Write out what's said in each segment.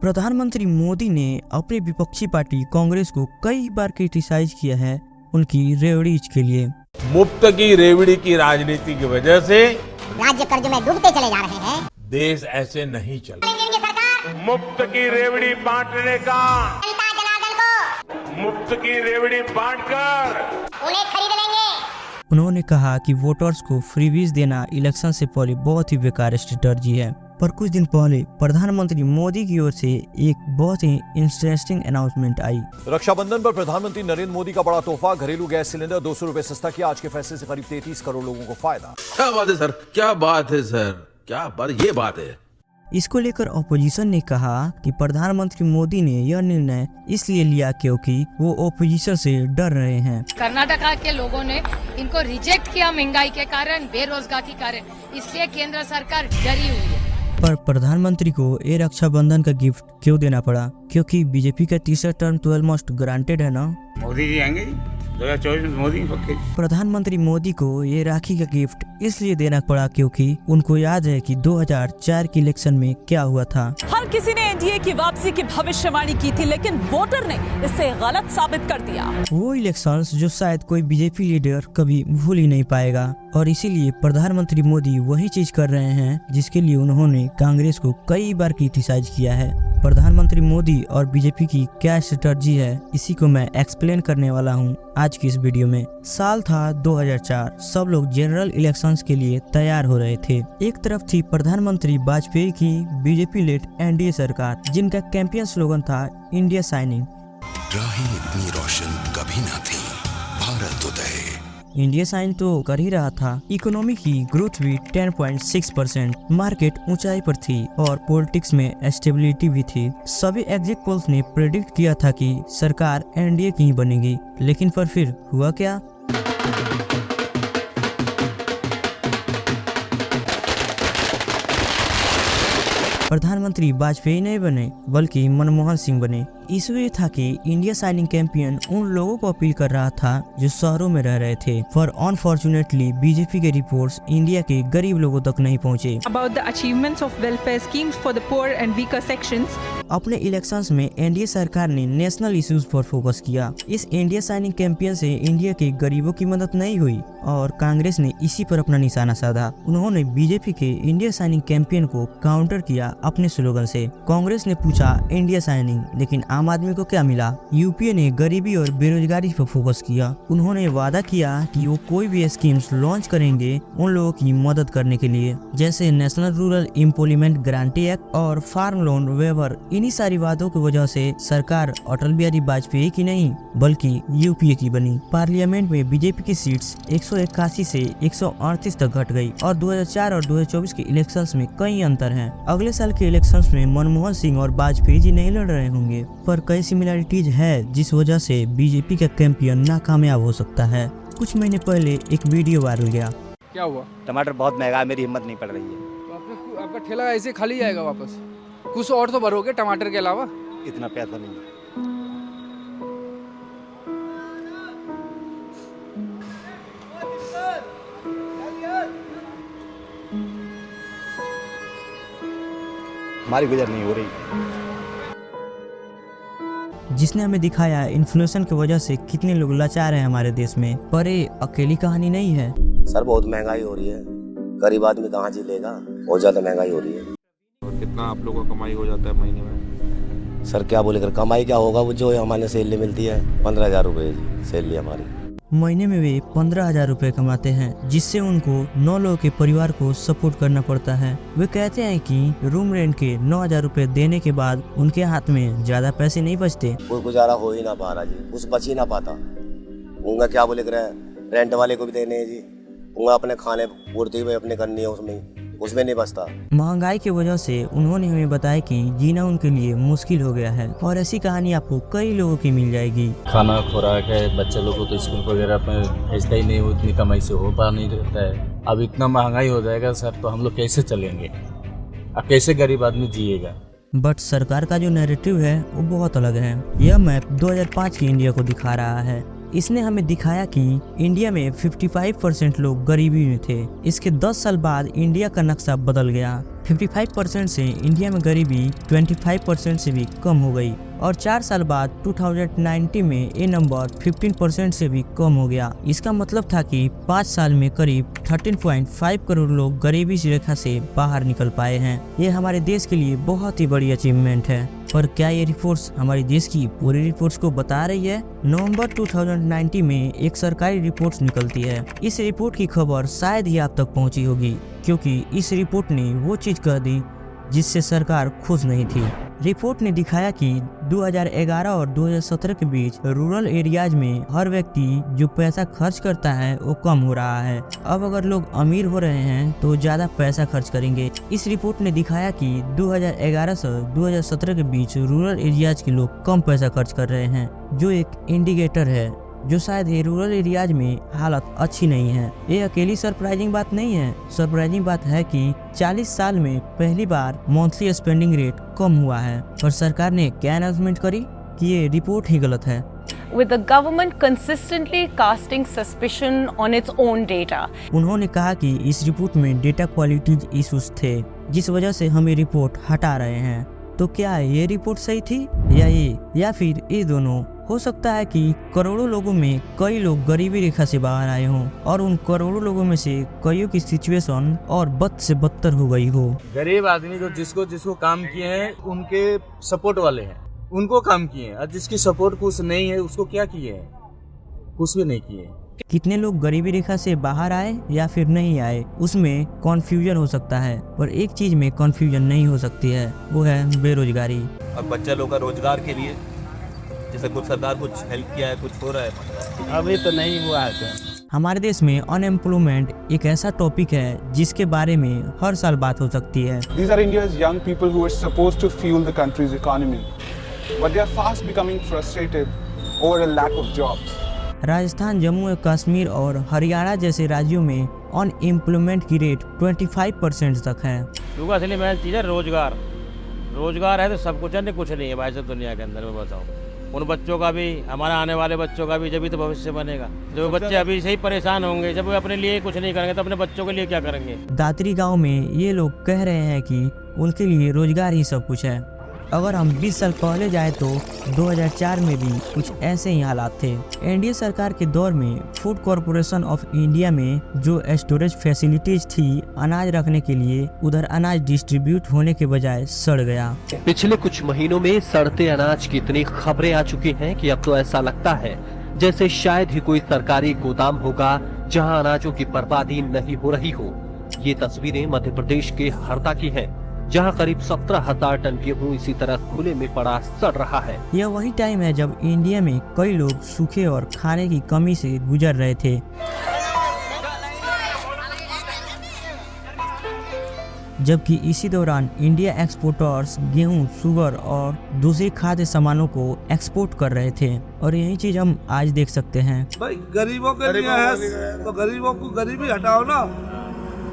प्रधानमंत्री मोदी ने अपनी विपक्षी पार्टी कांग्रेस को कई बार क्रिटिसाइज किया है उनकी रेवड़ीज के लिए। मुफ्त की रेवड़ी की राजनीति की वजह से राज्य कर्ज में डूबते चले जा रहे हैं। देश ऐसे नहीं चले। सरकार मुफ्त की रेवड़ी बांटने का, जनता जनार्दन को मुफ्त की रेवड़ी बांटकर उन्हें खरीद लेंगे। उन्होंने कहा कि वोटर्स को फ्रीबीज देना इलेक्शन से पहले बहुत ही बेकार स्ट्रेटर्जी है। पर कुछ दिन पहले प्रधानमंत्री मोदी की ओर से एक बहुत ही इंटरेस्टिंग अनाउंसमेंट आई। रक्षाबंधन पर प्रधानमंत्री नरेंद्र मोदी का बड़ा तोहफा, घरेलू गैस सिलेंडर 200 रुपए सस्ता किया। आज के फैसले से करीब 33 करोड़ लोगों को फायदा। क्या बात है सर, क्या बात है सर, क्या बात, ये बात है। इसको लेकर ऑपोजिशन ने कहा कि प्रधानमंत्री मोदी ने यह निर्णय इसलिए लिया क्योंकि वो ऑपोजिशन से डर रहे हैं। कर्नाटका के लोगों ने इनको रिजेक्ट किया महंगाई के कारण, बेरोजगारी के कारण, इसलिए केंद्र सरकार डरी हुई है। पर प्रधानमंत्री को ये रक्षाबंधन का गिफ्ट क्यों देना पड़ा? क्योंकि बीजेपी का तीसरा टर्म तो ऑलमोस्ट ग्रांटेड है ना। मोदी जी आएंगे 2024 में, मोदी पक्के। प्रधानमंत्री मोदी को ये राखी का गिफ्ट इसलिए देना पड़ा क्योंकि उनको याद है कि 2004 के इलेक्शन में क्या हुआ था। हर किसी ने एनडीए की वापसी की भविष्यवाणी की थी, लेकिन वोटर ने इसे गलत साबित कर दिया। वो इलेक्शंस जो शायद कोई बीजेपी लीडर कभी भूल ही नहीं पाएगा, और इसीलिए प्रधानमंत्री मोदी वही चीज कर रहे हैं जिसके लिए उन्होंने कांग्रेस को कई बार क्रिटिसाइज किया है। प्रधानमंत्री मोदी और बीजेपी की क्या स्ट्रेटजी है, इसी को मैं एक्सप्लेन करने वाला हूँ आज की इस वीडियो में। साल था 2004, सब लोग जनरल इलेक्शंस के लिए तैयार हो रहे थे। एक तरफ थी प्रधानमंत्री वाजपेयी की बीजेपी लेड एनडीए सरकार, जिनका कैंपेन स्लोगन था इंडिया शाइनिंग। राहें इतनी रोशन कभी ना थी, भारत उदय। इंडिया साइन तो कर ही रहा था। इकोनॉमी की ग्रोथ भी 10.6%, मार्केट ऊंचाई पर थी और पॉलिटिक्स में स्टेबिलिटी भी थी। सभी एग्जिट पोल्स ने प्रेडिक्ट किया था कि सरकार एनडीए की ही बनेगी, लेकिन फिर हुआ क्या? प्रधानमंत्री वाजपेयी नहीं बने बल्कि मनमोहन सिंह बने। इशू ये था कि इंडिया साइनिंग कैंपेन उन लोगों को अपील कर रहा था जो शहरों में रह रहे थे, पर अनफॉर्चुनेटली बीजेपी के रिपोर्ट्स इंडिया के गरीब लोगों तक नहीं पहुंचे। About the achievements of welfare schemes for the poor and weaker sections. अपने इलेक्शंस में एनडीए सरकार ने नेशनल इश्यूज पर फोकस किया। इस इंडिया साइनिंग कैंपेन से इंडिया के गरीबों की मदद नहीं हुई और कांग्रेस ने इसी पर अपना निशाना साधा। उन्होंने बीजेपी के इंडिया साइनिंग कैंपेन को काउंटर किया अपने स्लोगन से। कांग्रेस ने पूछा इंडिया साइनिंग, लेकिन आम आदमी को क्या मिला? यूपीए ने गरीबी और बेरोजगारी पर फोकस किया। उन्होंने वादा किया कि वो कोई भी स्कीम्स लॉन्च करेंगे उन लोगों की मदद करने के लिए, जैसे national rural employment guarantee act और फार्म लोन वेवर। इन्हीं सारी वादों की वजह से सरकार अटल बिहारी वाजपेयी की नहीं बल्कि यूपीए की बनी। पार्लियामेंट में बीजेपी की सीट्स 181 से 138 तक घट गई और 2004 और 2024 के इलेक्शंस में कई अंतर हैं। अगले साल के इलेक्शंस में मनमोहन सिंह और वाजपेयी जी नहीं लड़ रहे होंगे, पर कई सिमिलरिटीज है जिस वजह से बीजेपी का कैंपेन नाकामयाब हो सकता है। कुछ महीने पहले एक वीडियो वायरल गया। क्या हुआ? टमाटर बहुत महंगा है, मेरी हिम्मत नहीं पड़ रही है। तो आपका ठेला ऐसे खाली जाएगा वापस? कुछ और तो भरोगे टमाटर के अलावा? इतना पैसा नहीं। हमारी गुजर नहीं हो रही। जिसने हमें दिखाया इन्फ्लेशन की वजह से कितने लोग लाचार हैं हमारे देश में। पर ये अकेली कहानी नहीं है। सर बहुत महंगाई हो रही है, गरीब आदमी कहाँ जी लेगा, बहुत ज्यादा महंगाई हो रही है। और कितना आप लोगों का कमाई हो जाता है महीने में? सर क्या बोले कर, कमाई क्या होगा, वो जो हमारे सैलरी मिलती है 15,000 रुपए जी सैलरी हमारी। महीने में वे 15,000 रुपए कमाते हैं, जिससे उनको 9 लोगों के परिवार को सपोर्ट करना पड़ता है। वे कहते हैं कि रूम रेंट के 9,000 रुपए देने के बाद उनके हाथ में ज्यादा पैसे नहीं बचते। कोई गुजारा हो ही ना पा रहा जी, कुछ बच ही ना पाता। उनका क्या बोले कर, रेंट वाले को भी देने हैं जी, उनका अपने खाने पूर्ति हुए अपने करनी है, उसमें नहीं बचता। महंगाई की वजह से उन्होंने हमें बताया कि जीना उनके लिए मुश्किल हो गया है, और ऐसी कहानी आपको कई लोगों की मिल जाएगी। खाना खुराक है, बच्चे लोगों को तो स्कूल वगैरह में भेजता ही नहीं, उतनी कमाई से हो पा नहीं रहता है। अब इतना महंगाई हो जाएगा सर, तो हम लोग कैसे चलेंगे? अब कैसे गरीब आदमी जिएगा? बट सरकार का जो नैरेटिव है वो बहुत अलग है। यह मैप 2005 की इंडिया को दिखा रहा है। इसने हमें दिखाया कि इंडिया में 55% लोग गरीबी में थे। इसके 10 साल बाद इंडिया का नक्शा बदल गया। 55% से इंडिया में गरीबी 25% से भी कम हो गई और 4 साल बाद 2019 में ये नंबर 15% से भी कम हो गया। इसका मतलब था कि 5 साल में करीब 13.5 करोड़ लोग गरीबी रेखा से बाहर निकल पाए हैं। ये हमारे देश के लिए बहुत ही बड़ी अचीवमेंट है। पर क्या ये रिपोर्ट्स हमारे देश की पूरी रिपोर्ट्स को बता रही है? नवंबर 2019 में एक सरकारी रिपोर्ट निकलती है। इस रिपोर्ट की खबर शायद ही आप तक पहुंची होगी, क्योंकि इस रिपोर्ट ने वो चीज कह दी जिससे सरकार खुश नहीं थी। रिपोर्ट ने दिखाया कि 2011 और 2017 के बीच रूरल एरियाज में हर व्यक्ति जो पैसा खर्च करता है वो कम हो रहा है। अब अगर लोग अमीर हो रहे हैं तो ज्यादा पैसा खर्च करेंगे। इस रिपोर्ट ने दिखाया कि 2011 से 2017 के बीच रूरल एरियाज के लोग कम पैसा खर्च कर रहे हैं, जो एक इंडिकेटर है जो शायद ये रूरल एरियाज में हालत अच्छी नहीं है। ये अकेली सरप्राइजिंग बात नहीं है। सरप्राइजिंग बात है कि 40 साल में पहली बार मंथली स्पेंडिंग रेट कम हुआ है। पर सरकार ने क्या अनाउंसमेंट करी कि ये रिपोर्ट ही गलत है। With the government consistently casting suspicion on its own data. उन्होंने कहा कि इस रिपोर्ट में डेटा क्वालिटी इश्यूज थे, जिस वजह से हम ये रिपोर्ट हटा रहे हैं। तो क्या ये रिपोर्ट सही थी या फिर ये दोनों? हो सकता है कि करोड़ों लोगों में कई लोग गरीबी रेखा से बाहर आए हों और उन करोड़ों लोगों में से कईयों की सिचुएशन और बद से बदतर हो गई हो। गरीब आदमी जो जिसको काम किए हैं उनके सपोर्ट वाले हैं, उनको काम किए हैं, और जिसकी सपोर्ट कुछ नहीं है उसको क्या किए हैं? कुछ भी नहीं किए। कितने लोग गरीबी रेखा से बाहर आए या फिर नहीं आए, उसमें कॉन्फ्यूजन हो सकता है, पर एक चीज में कॉन्फ्यूजन नहीं हो सकती है, वो है बेरोजगारी। अब बच्चा लोग का रोजगार के लिए जैसे कुछ सरकार कुछ हेल्प किया है, कुछ हो रहा है? अभी तो नहीं हुआ है। हमारे देश में अनएम्प्लॉयमेंट एक ऐसा टॉपिक है जिसके बारे में हर साल बात हो सकती है। These are India's young people who are supposed to fuel the country's economy, but they are fast becoming frustrated over a lack of jobs. Rajasthan, Jammu और कश्मीर और हरियाणा जैसे राज्यों में अनएम्प्लॉयमेंट की रेट 25% तक है। क्योंकि असली मेन चीज़ है रोजगार है तो सब कुछ है, नहीं कुछ नहीं है भाई साहब दुनिया के अंदर में। बताओ उन बच्चों का भी, हमारे आने वाले बच्चों का भी, जब भी तो भविष्य बनेगा। जो बच्चे अभी से ही परेशान होंगे, जब वे अपने लिए कुछ नहीं करेंगे तो अपने बच्चों के लिए क्या करेंगे? दातरी गांव में ये लोग कह रहे हैं कि उनके लिए रोजगार ही सब कुछ है। अगर हम 20 साल पहले जाए तो 2004 में भी कुछ ऐसे ही हालात थे। एनडीए सरकार के दौर में फूड कॉरपोरेशन ऑफ इंडिया में जो स्टोरेज फैसिलिटीज थी अनाज रखने के लिए, उधर अनाज डिस्ट्रीब्यूट होने के बजाय सड़ गया। पिछले कुछ महीनों में सड़ते अनाज की इतनी खबरें आ चुकी हैं कि अब तो ऐसा लगता है जैसे शायद ही कोई सरकारी गोदाम होगा जहां अनाजों की बर्बादी नहीं हो रही हो। ये तस्वीरें मध्य प्रदेश के हरदा की हैं, जहां करीब 17,000 टन गेहूं इसी तरह खुले में पड़ा सड़ रहा है। यह वही टाइम है जब इंडिया में कई लोग सूखे और खाने की कमी से गुजर रहे थे। जबकि इसी दौरान इंडिया एक्सपोर्टर्स गेहूं, शुगर और दूसरे खाद्य सामानों को एक्सपोर्ट कर रहे थे, और यही चीज हम आज देख सकते हैं। भाई गरीबों के लिए है तो गरीबों को गरीबी हटाओ ना,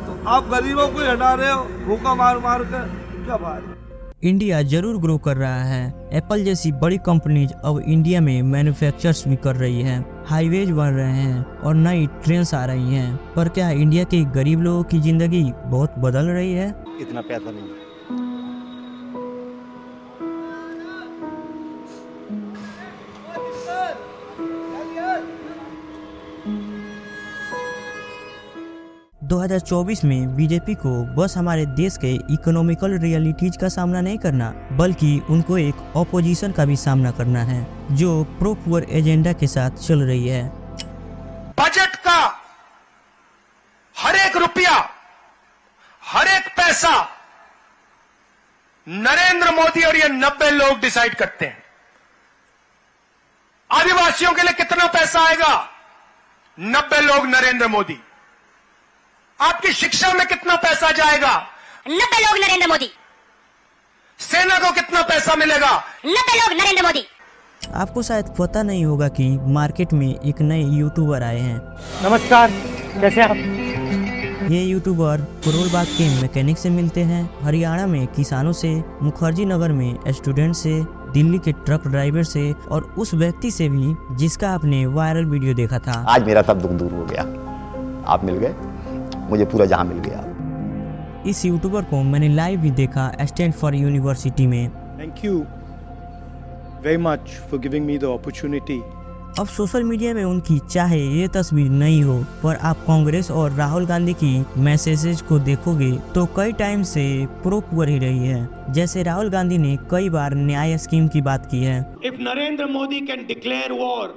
तो आप गरीबों को हटा रहे हो भूखा मार मार के, क्या बात? इंडिया जरूर ग्रो कर रहा है। एप्पल जैसी बड़ी कंपनीज अब इंडिया में मैन्युफैक्चर्स भी कर रही हैं, हाईवेज बन रहे हैं और नई ट्रेन्स आ रही हैं। पर क्या इंडिया के गरीब लोगों की जिंदगी बहुत बदल रही है? इतना पैसा नहीं। 2024 में बीजेपी को बस हमारे देश के इकोनॉमिकल रियलिटीज का सामना नहीं करना, बल्कि उनको एक ऑपोजिशन का भी सामना करना है जो प्रो पुअर एजेंडा के साथ चल रही है। बजट का हर एक रुपया, हर एक पैसा नरेंद्र मोदी और ये 90 लोग डिसाइड करते हैं। आदिवासियों के लिए कितना पैसा आएगा? 90 लोग नरेंद्र मोदी। आपकी शिक्षा में कितना पैसा जाएगा? 90 लोग नरेंद्र मोदी। सेना को कितना पैसा मिलेगा? 90 लोग नरेंद्र मोदी। आपको शायद पता नहीं होगा कि मार्केट में एक नए यूट्यूबर आए हैं। नमस्कार, कैसे आप? ये यूट्यूबर करोलबाग के मैकेनिक से मिलते हैं, हरियाणा में किसानों से, मुखर्जी नगर में स्टूडेंट से, दिल्ली के ट्रक ड्राइवर से और उस व्यक्ति से भी जिसका आपने वायरल वीडियो देखा था। आज मेरा सब दुख दूर हो गया, आप मिल गए, मुझे पूरा जहां मिल गया। इस यूट्यूबर को मैंने लाइव भी देखा स्टैनफोर्ड यूनिवर्सिटी में। Thank you very much for giving me the opportunity. अब सोशल मीडिया में उनकी चाहे ये तस्वीर नहीं हो, पर आप कांग्रेस और राहुल गांधी की मैसेजेस को देखोगे तो कई टाइम से प्रो पुअर ही रही है। जैसे राहुल गांधी ने कई बार न्याय स्कीम की बात की है। If Narendra Modi can declare war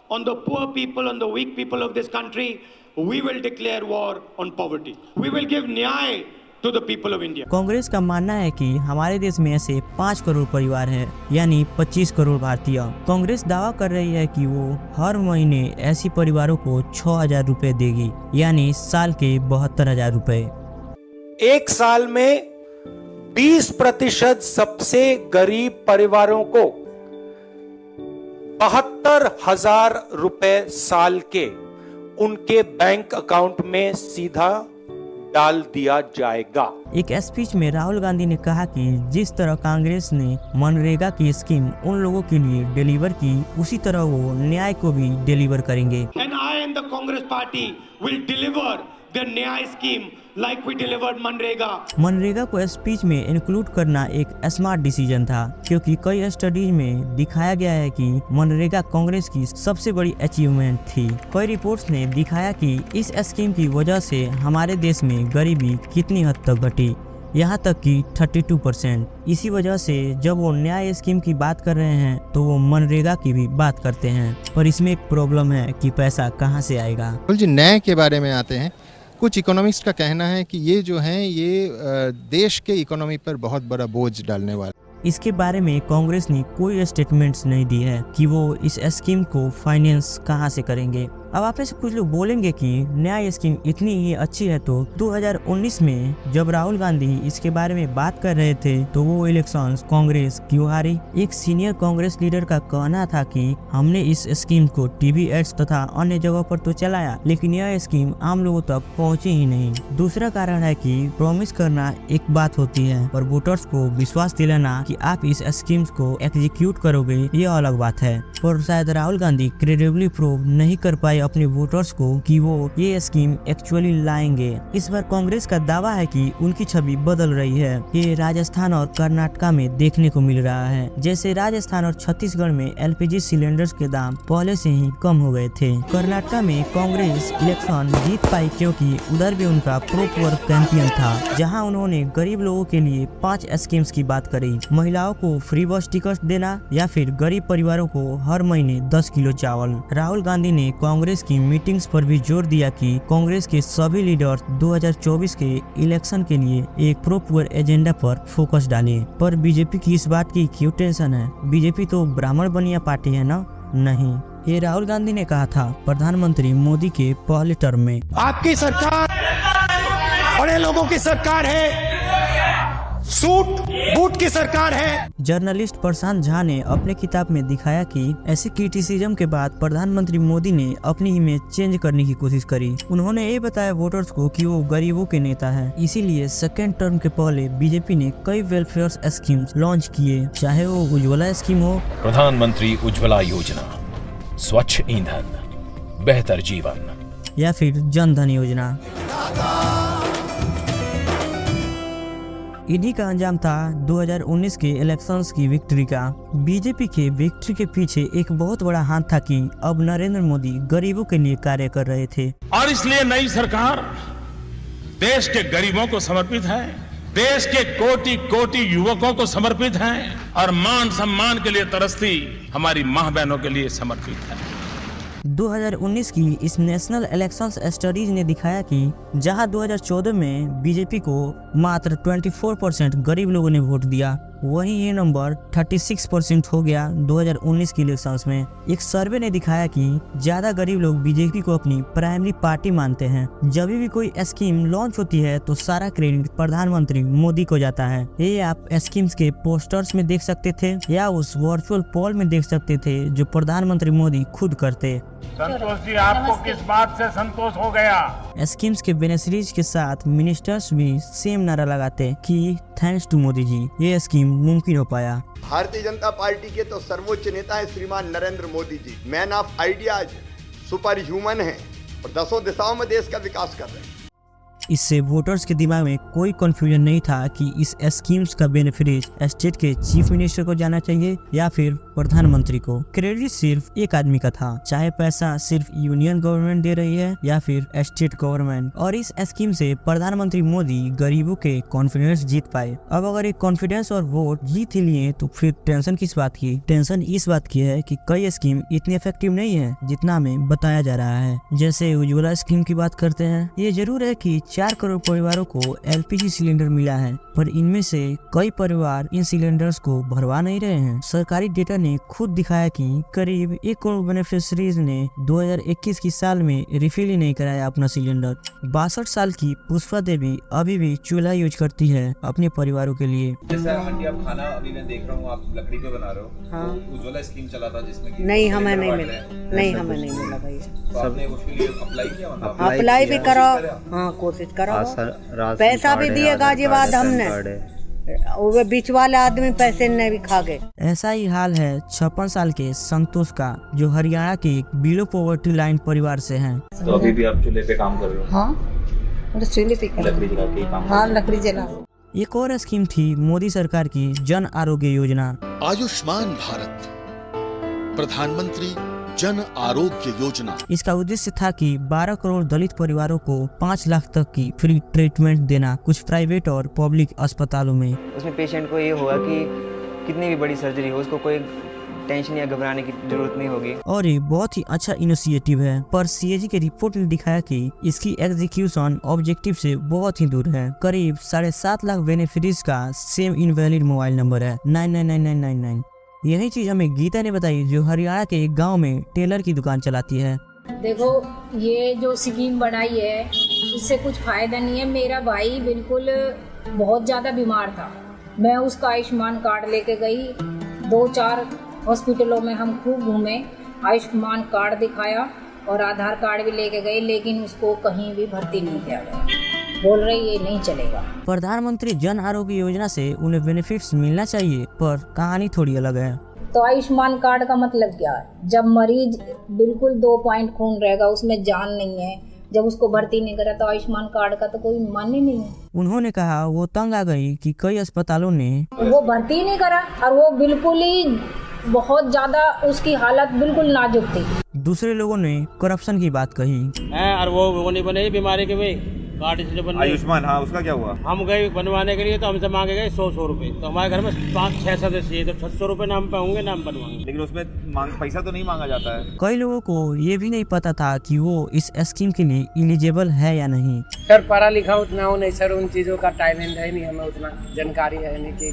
on the poor people, on the weak people of this country, we will declare war on poverty. We will give nyay to the people of India. Congress का मानना है कि हमारे देश में ऐसे 5 करोड़ परिवार हैं, यानी 25 करोड़ भारतीय। कांग्रेस दावा कर रही है कि वो हर महीने ऐसी परिवारों को 6,000 रुपए देगी, यानी साल के 72,000 रुपए। एक साल में 20% सबसे गरीब परिवारों को 72,000 रुपए साल के उनके बैंक अकाउंट में सीधा डाल दिया जाएगा। एक स्पीच में राहुल गांधी ने कहा कि जिस तरह कांग्रेस ने मनरेगा की स्कीम उन लोगों के लिए डिलीवर की, उसी तरह वो न्याय को भी डिलीवर करेंगे। And I and the Congress party will deliver the न्याय scheme like we delivered MNREGA. MNREGA को स्पीच में इंक्लूड करना एक स्मार्ट डिसीजन था, क्योंकि कई स्टडीज में दिखाया गया है कि मनरेगा कांग्रेस की सबसे बड़ी अचीवमेंट थी। कई रिपोर्ट्स ने दिखाया कि इस स्कीम की वजह से हमारे देश में गरीबी कितनी हद तक घटी, यहाँ तक कि 32%। इसी वजह से जब वो न्याय स्कीम की बात कर रहे हैं तो वो मनरेगा की भी बात करते हैं, पर इसमें एक प्रॉब्लम है कि पैसा कहाँ से आएगा। जी, न्याय के बारे में आते हैं। कुछ इकोनॉमिस्ट का कहना है कि ये जो है ये देश के इकोनॉमी पर बहुत बड़ा बोझ डालने वाला। इसके बारे में कांग्रेस ने कोई स्टेटमेंट्स नहीं दी है कि वो इस स्कीम को फाइनेंस कहां से करेंगे। अब आप में से कुछ लोग बोलेंगे कि न्याय स्कीम इतनी ही अच्छी है तो 2019 में जब राहुल गांधी इसके बारे में बात कर रहे थे तो वो इलेक्शंस कांग्रेस क्यों हारी। एक सीनियर कांग्रेस लीडर का कहना था कि हमने इस स्कीम को टीवी एड्स तथा अन्य जगहों पर तो चलाया, लेकिन यह स्कीम आम लोगों तक पहुंची ही नहीं। दूसरा कारण है कि प्रॉमिस करना एक बात होती है, पर वोटर्स को विश्वास दिलाना कि आप इस स्कीम्स को एग्जीक्यूट करोगे ये अलग बात है। पर शायद राहुल गांधी क्रेडिबली प्रूव नहीं कर पाए अपने वोटर्स को कि वो ये स्कीम एक्चुअली लाएंगे। इस बार कांग्रेस का दावा है कि उनकी छवि बदल रही है। ये राजस्थान और कर्नाटक में देखने को मिल रहा है। जैसे राजस्थान और छत्तीसगढ़ में एलपीजी सिलेंडर्स के दाम पहले से ही कम हो गए थे। कर्नाटक में कांग्रेस इलेक्शन जीत पाई क्योंकि उधर भी उनका प्रो पुअर कैंपेन था, जहां उन्होंने गरीब लोगों के लिए 5 स्कीम्स की बात करी। महिलाओं को फ्री बस टिकट देना या फिर गरीब परिवारों को हर महीने 10 किलो चावल। राहुल गांधी ने कांग्रेस की मीटिंग्स पर भी जोर दिया कि कांग्रेस के सभी लीडर्स 2024 के इलेक्शन के लिए एक प्रो पुअर एजेंडा पर फोकस डालें। पर बीजेपी की इस बात की क्यों टेंशन है? बीजेपी तो ब्राह्मण बनिया पार्टी है ना? नहीं, ये राहुल गांधी ने कहा था प्रधानमंत्री मोदी के पहले टर्म में। आपकी सरकार बड़े लोगों की सरकार है, सूट बूट की सरकार है। जर्नलिस्ट प्रशांत झा ने अपने किताब में दिखाया कि ऐसे क्रिटिसिज्म के बाद प्रधानमंत्री मोदी ने अपनी इमेज चेंज करने की कोशिश करी। उन्होंने ये बताया वोटर्स को कि वो गरीबों के नेता है, इसीलिए सेकेंड टर्म के पहले बीजेपी ने कई वेलफेयर स्कीम्स लॉन्च किए, चाहे वो उज्ज्वला स्कीम हो, प्रधानमंत्री उज्ज्वला योजना, स्वच्छ ईंधन, बेहतर जीवन, या फिर जनधन योजना। इन्हीं का अंजाम था 2019 के इलेक्शंस की विक्ट्री का। बीजेपी के विक्ट्री के पीछे एक बहुत बड़ा हाथ था कि अब नरेंद्र मोदी गरीबों के लिए कार्य कर रहे थे। और इसलिए नई सरकार देश के गरीबों को समर्पित है, देश के कोटि कोटि युवकों को समर्पित है और मान सम्मान के लिए तरसती हमारी माँ बहनों के लिए समर्पित है। 2019 की इस नेशनल इलेक्शंस स्टडीज ने दिखाया कि जहां 2014 में बीजेपी को मात्र 24% गरीब लोगों ने वोट दिया, वहीं ये नंबर 36% हो गया 2019 के इलेक्शंस में। एक सर्वे ने दिखाया कि ज्यादा गरीब लोग बीजेपी को अपनी प्राइमरी पार्टी मानते हैं। जब भी कोई स्कीम लॉन्च होती है तो सारा क्रेडिट प्रधानमंत्री मोदी को जाता है। ये आप स्कीम्स के पोस्टर्स में देख सकते थे या उस वर्चुअल पोल में देख सकते थे जो प्रधानमंत्री मोदी खुद करते। संतोष जी, आपको किस बात से संतोष हो गया? स्कीम्स के बेनिफिशियरीज के साथ मिनिस्टर्स भी सेम नारा लगाते कि थैंक्स टू मोदी जी ये स्कीम मुमकिन हो पाया। भारतीय जनता पार्टी के तो सर्वोच्च नेता है श्रीमान Narendra Modi ji, man of ideas, super human है और 10 दिशाओं में देश का विकास कर रहे हैं। इससे वोटर्स के दिमाग में कोई कंफ्यूजन नहीं था कि इस स्कीम्स का बेनिफिट स्टेट के चीफ मिनिस्टर को जाना चाहिए या फिर प्रधानमंत्री को। क्रेडिट सिर्फ एक आदमी का था, चाहे पैसा सिर्फ यूनियन गवर्नमेंट दे रही है या फिर स्टेट गवर्नमेंट। और इस स्कीम से प्रधानमंत्री मोदी गरीबों के कॉन्फिडेंस जीत पाए। अब अगर एक कॉन्फिडेंस और वोट जीत ही लिए तो फिर टेंशन किस बात की? टेंशन इस बात की है कि कई स्कीम इतनी इफेक्टिव नहीं है जितना हमें बताया जा रहा है। जैसे उज्ज्वला स्कीम की बात करते हैं, ये जरूर है कि 4 करोड़ परिवारों को LPG सिलेंडर मिला है, पर इनमें से कई परिवार इन सिलेंडर्स को भरवा नहीं रहे हैं। सरकारी डेटा ने खुद दिखाया कि करीब 1 करोड़ बेनिफिशरीज ने 2021 की साल में रिफिल ही नहीं कराया अपना सिलेंडर। 62 साल की पुष्पा देवी अभी भी चूल्हा यूज करती है अपने परिवारों के लिए। जैसे आंटी आप खाना अभी मैं देख रहा हूँ आप लकड़ी पे बना रहे हो। हाँ। तो उज्ज्वला स्कीम चला था जिसमें नहीं हमें नहीं मिला, नहीं हमें नहीं मिला भाई। तो आपने उसके लिए अप्लाई किया? अप्लाई भी करो, हाँ कोशिश करो, पैसा भी दिए गाजियाबाद हमने, वो बीच वाले आदमी पैसे नहीं भी खा गए। ऐसा ही हाल है 56 साल के संतोष का, जो हरियाणा के बिलो पॉवर्टी लाइन परिवार से हैं। तो अभी भी आप चूल्हे पे काम कर रहे हो? हाँ चूल्हे पे लकड़ी जला के काम। हाँ लकड़ी जला। एक और स्कीम थी मोदी सरकार की जन आरोग्य योजना। आयुष्मान भारत प्रधानमंत्री जन आरोग्य योजना। इसका उद्देश्य था कि 12 करोड़ दलित परिवारों को 5 लाख तक की फ्री ट्रीटमेंट देना कुछ प्राइवेट और पब्लिक अस्पतालों में। उसमें पेशेंट को ये होगा कि कितनी भी बड़ी सर्जरी हो उसको कोई टेंशन या घबराने की जरूरत नहीं होगी। और ये बहुत ही अच्छा इनिशिएटिव है, पर CAG के रिपोर्ट ने दिखाया कि इसकी एग्जीक्यूशन ऑब्जेक्टिव से बहुत ही दूर है। करीब 7.5 लाख बेनिफिशरीज का सेम इनवैलिड मोबाइल नंबर है 999999। यही चीज हमें गीता ने बताई, जो हरियाणा के एक गांव में टेलर की दुकान चलाती है। देखो ये जो स्कीम बनाई है इससे कुछ फायदा नहीं है। मेरा भाई बिल्कुल बहुत ज़्यादा बीमार था, मैं उसका आयुष्मान कार्ड लेके गई, 2-4 हॉस्पिटलों में हम खूब घूमे, आयुष्मान कार्ड दिखाया और आधार कार्ड भी लेके गए, लेकिन उसको कहीं भी भर्ती नहीं किया गया। बोल रहे ये नहीं चलेगा। प्रधानमंत्री जन आरोग्य योजना से उन्हें बेनिफिट्स मिलना चाहिए, पर कहानी थोड़ी अलग है। तो आयुष्मान कार्ड का मतलब क्या है? जब मरीज बिल्कुल 2 पॉइंट खून रहेगा, उसमें जान नहीं है, जब उसको भर्ती नहीं करा तो आयुष्मान कार्ड का तो कोई मान्य नहीं है। उन्होंने कहा वो तंग आ गई कि कई अस्पतालों ने वो भर्ती नहीं करा और वो बिल्कुल ही बहुत ज्यादा उसकी हालत बिल्कुल नाजुक थी। दूसरे लोगों ने करप्शन की बात कही और वो नहीं बने बीमारी के भाई कार्ड इसलिए बनने। आयुष्मान, हाँ उसका क्या हुआ? हम गए बनवाने के लिए तो हमसे मांगे गए 100 रुपए। तो हमारे घर में 5-6 सदस्य, तो 600 रुपए नाम पे होंगे, नाम बनवाएंगे। लेकिन उसमें पैसा तो नहीं मांगा जाता है। कई लोगों को ये भी नहीं पता था कि वो इस स्कीम के लिए एलिजिबल है या नहीं। सर पढ़ा लिखा उतना हो नहीं सर, उन चीजों का टैलेंट है नहीं, हमें उतना जानकारी है नहीं कि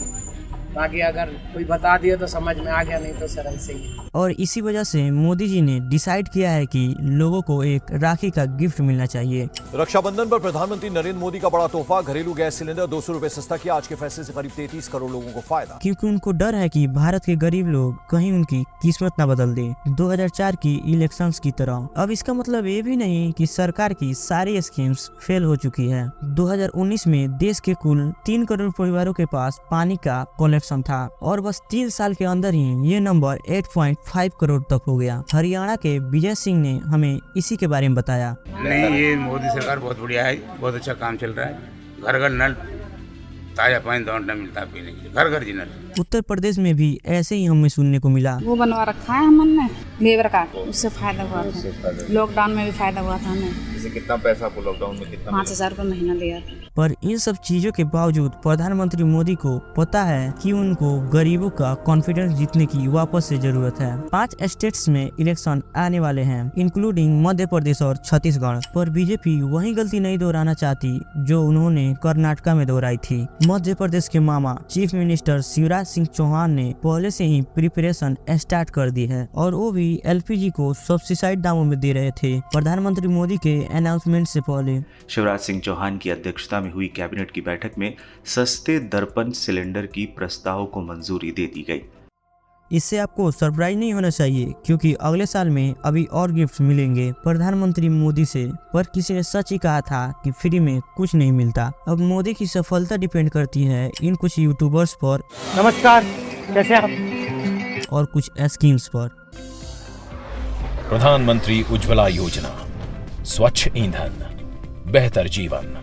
बाकी अगर कोई बता दिया तो समझ में आ गया, नहीं तो सर ऐसे ही। और इसी वजह से मोदी जी ने डिसाइड किया है कि लोगों को एक राखी का गिफ्ट मिलना चाहिए। रक्षाबंधन पर प्रधानमंत्री नरेंद्र मोदी का बड़ा तोहफा, घरेलू गैस सिलेंडर 200 रुपए सस्ता किया। आज के फैसले से करीब 33 करोड़ लोगों को फायदा, क्योंकि उनको डर है कि भारत के गरीब लोग कहीं उनकी किस्मत न बदल दे 2004 की इलेक्शंस की तरह। अब इसका मतलब ये भी नहीं कि सरकार की सारी स्कीम्स फेल हो चुकी है। 2019 में देश के कुल 3 करोड़ परिवारों के पास पानी का कनेक्शन था और बस 3 साल के अंदर ही ये नंबर 8.5 करोड़ तक हो गया। हरियाणा के विजय सिंह ने हमें इसी के बारे में बताया। नहीं, ये मोदी सरकार बहुत बढ़िया है, बहुत अच्छा काम चल रहा है। घर घर नल, ताजा पानी दौड़ना मिलता है पीने के लिए, घर घर जी नल। उत्तर प्रदेश में भी ऐसे ही हमें सुनने को मिला। वो बनवा रखा है हमने लेबर का, उससे फायदा हुआ था। लॉकडाउन में भी फायदा हुआ था हमें। जैसे कितना पैसा आपको लॉकडाउन में कितना? 5,000 रुपये महीना दिया था। पर इन सब चीजों के बावजूद प्रधानमंत्री मोदी को पता है कि उनको गरीबों का कॉन्फिडेंस जीतने की वापस से जरूरत है। 5 स्टेट्स में इलेक्शन आने वाले हैं, इंक्लूडिंग मध्य प्रदेश और छत्तीसगढ़। पर बीजेपी वही गलती नहीं दोहराना चाहती जो उन्होंने कर्नाटका में दोहराई थी। मध्य प्रदेश के मामा चीफ मिनिस्टर शिवराज सिंह चौहान ने पहले से ही प्रिपरेशन स्टार्ट कर दी है और वो भी LPG को सब्सिडाइज्ड दामों में दे रहे थे प्रधानमंत्री मोदी के अनाउंसमेंट से पहले। शिवराज सिंह चौहान की अध्यक्षता में हुई कैबिनेट की बैठक में सस्ते दर्पण सिलेंडर की प्रस्ताव को मंजूरी दे दी गई। इससे आपको सरप्राइज नहीं होना चाहिए, क्योंकि अगले साल में अभी और गिफ्ट मिलेंगे प्रधानमंत्री मोदी से। पर किसी ने सच ही कहा था कि फ्री में कुछ नहीं मिलता। अब मोदी की सफलता डिपेंड करती है इन कुछ यूट्यूबर्स पर, नमस्कार कैसे आप, और कुछ स्कीम्स पर। प्रधानमंत्री उज्ज्वला योजना, स्वच्छ ईंधन, बेहतर जीवन।